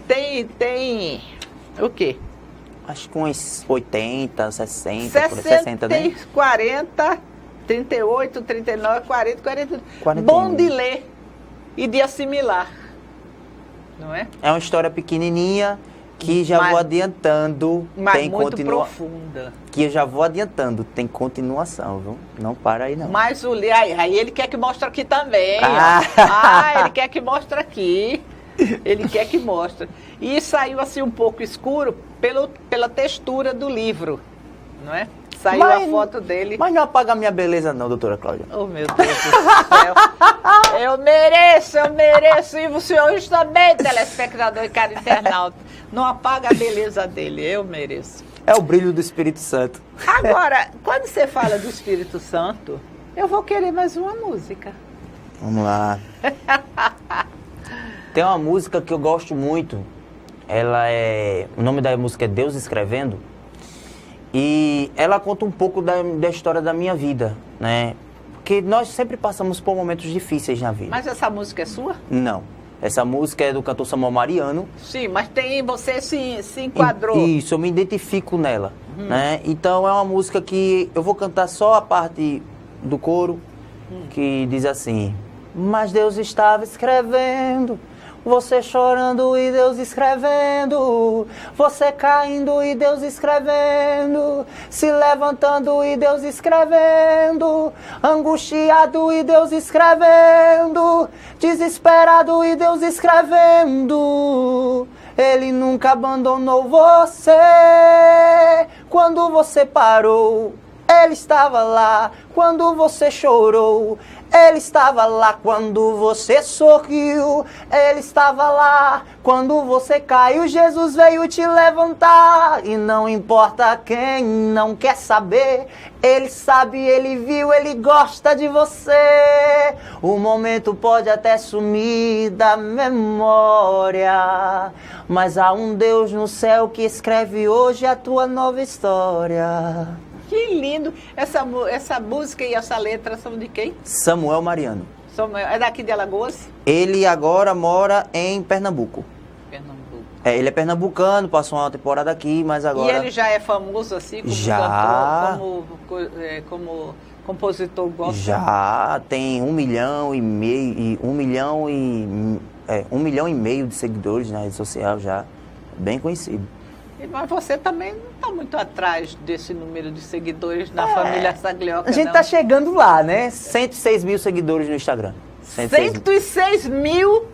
tem o quê? Acho que uns 80, 60, 60, né? 40, 38, 39, 40, 41. Bom de ler e de assimilar, não é? É uma história pequenininha que já vou adiantando. Mas tem muito profunda. Que eu já vou adiantando, tem continuação, viu? Não para aí, não. Mas aí ele quer que mostre aqui também. Ele quer que mostre aqui. Ele quer que mostre. E saiu assim um pouco escuro pela textura do livro, não é? Saiu a foto dele. Mas não apaga a minha beleza não, doutora Cláudia. Oh, meu Deus do céu. Eu mereço. E o senhor também, telespectador e cara internauta. Não apaga a beleza dele, eu mereço. É o brilho do Espírito Santo. Agora, quando você fala do Espírito Santo, eu vou querer mais uma música. Vamos lá. Tem uma música que eu gosto muito. O nome da música é Deus Escrevendo. E ela conta um pouco da história da minha vida, né? Porque nós sempre passamos por momentos difíceis na vida. Mas essa música é sua? Não. Essa música é do cantor Samuel Mariano. Sim, mas você se enquadrou. Isso, eu me identifico nela, né? Então é uma música que eu vou cantar só a parte do coro, que diz assim: mas Deus estava escrevendo, você chorando e Deus escrevendo, você caindo e Deus escrevendo, se levantando e Deus escrevendo, angustiado e Deus escrevendo, desesperado e Deus escrevendo. Ele nunca abandonou você. Quando você parou, Ele estava lá. Quando você chorou, Ele estava lá. Quando você sorriu, Ele estava lá. Quando você caiu, Jesus veio te levantar. E não importa quem não quer saber, Ele sabe, Ele viu, Ele gosta de você. O momento pode até sumir da memória, mas há um Deus no céu que escreve hoje a tua nova história. Que lindo! Essa música e essa letra são de quem? Samuel Mariano. É daqui de Alagoas? Ele agora mora em Pernambuco. Ele é pernambucano, passou uma temporada aqui, mas agora... E ele já é famoso assim, como já. cantor, como compositor gospel? Já, tem 1 milhão e meio, 1 milhão e meio de seguidores na rede social já, bem conhecido. Mas você também não está muito atrás desse número de seguidores na família Saglioca, a gente não? está chegando lá, né? 106 mil seguidores no Instagram. 106 mil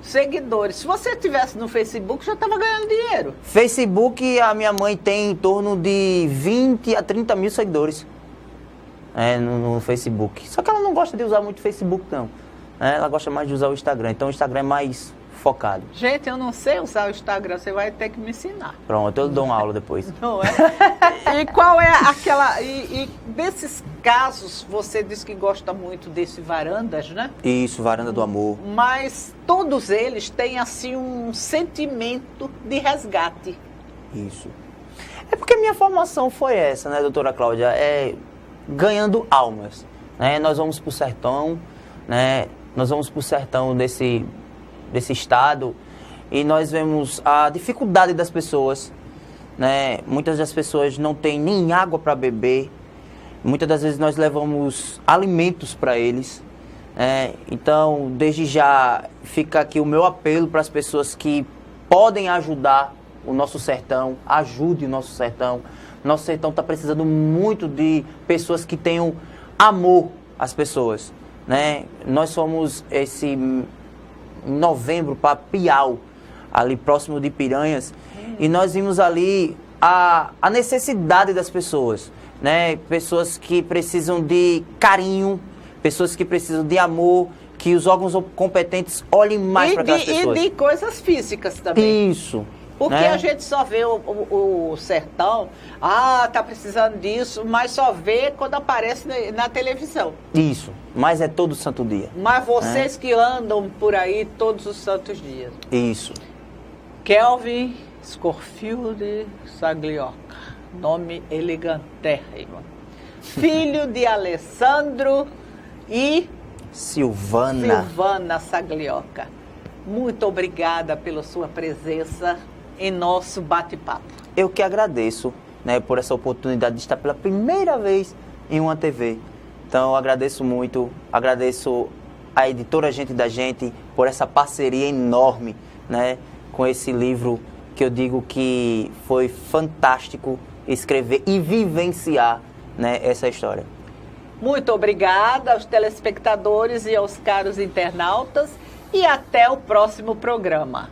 seguidores. Se você estivesse no Facebook, já estava ganhando dinheiro. Facebook, a minha mãe tem em torno de 20 a 30 mil seguidores no Facebook. Só que ela não gosta de usar muito o Facebook, não. Ela gosta mais de usar o Instagram. Então o Instagram é mais focado. Gente, eu não sei usar o Instagram, você vai ter que me ensinar. Pronto, eu dou uma aula depois. Não é? E qual é aquela... E desses casos, você diz que gosta muito desse Varandas, né? Isso, Varanda do Amor. Mas todos eles têm, assim, um sentimento de resgate. Isso. É porque minha formação foi essa, né, doutora Cláudia? Ganhando almas. Né? Nós vamos pro sertão, né? Nós vamos pro sertão desse estado e nós vemos a dificuldade das pessoas, né? Muitas das pessoas não têm nem água para beber, muitas das vezes nós levamos alimentos para eles, né? Então, desde já fica aqui o meu apelo para as pessoas que podem ajudar o nosso sertão, ajude o nosso sertão. Nosso sertão está precisando muito de pessoas que tenham amor às pessoas, né? Nós somos em novembro para Piau, ali próximo de Piranhas, e nós vimos ali a necessidade das pessoas, né? Pessoas que precisam de carinho, pessoas que precisam de amor, que os órgãos competentes olhem mais para aquelas pessoas. E de coisas físicas também. Isso. Porque né? A gente só vê o sertão, tá precisando disso, mas só vê quando aparece na televisão. Isso, mas é todo santo dia. Mas vocês que andam por aí todos os santos dias. Isso. Kelvin Scorfield Saglioca, nome elegantérrimo. Filho de Alessandro e Silvana Saglioca. Muito obrigada pela sua presença em nosso bate-papo. Eu que agradeço, né, por essa oportunidade de estar pela primeira vez em uma TV. Então, eu agradeço muito, agradeço a editora Gente da Gente por essa parceria enorme, né, com esse livro que eu digo que foi fantástico escrever e vivenciar, né, essa história. Muito obrigada aos telespectadores e aos caros internautas e até o próximo programa.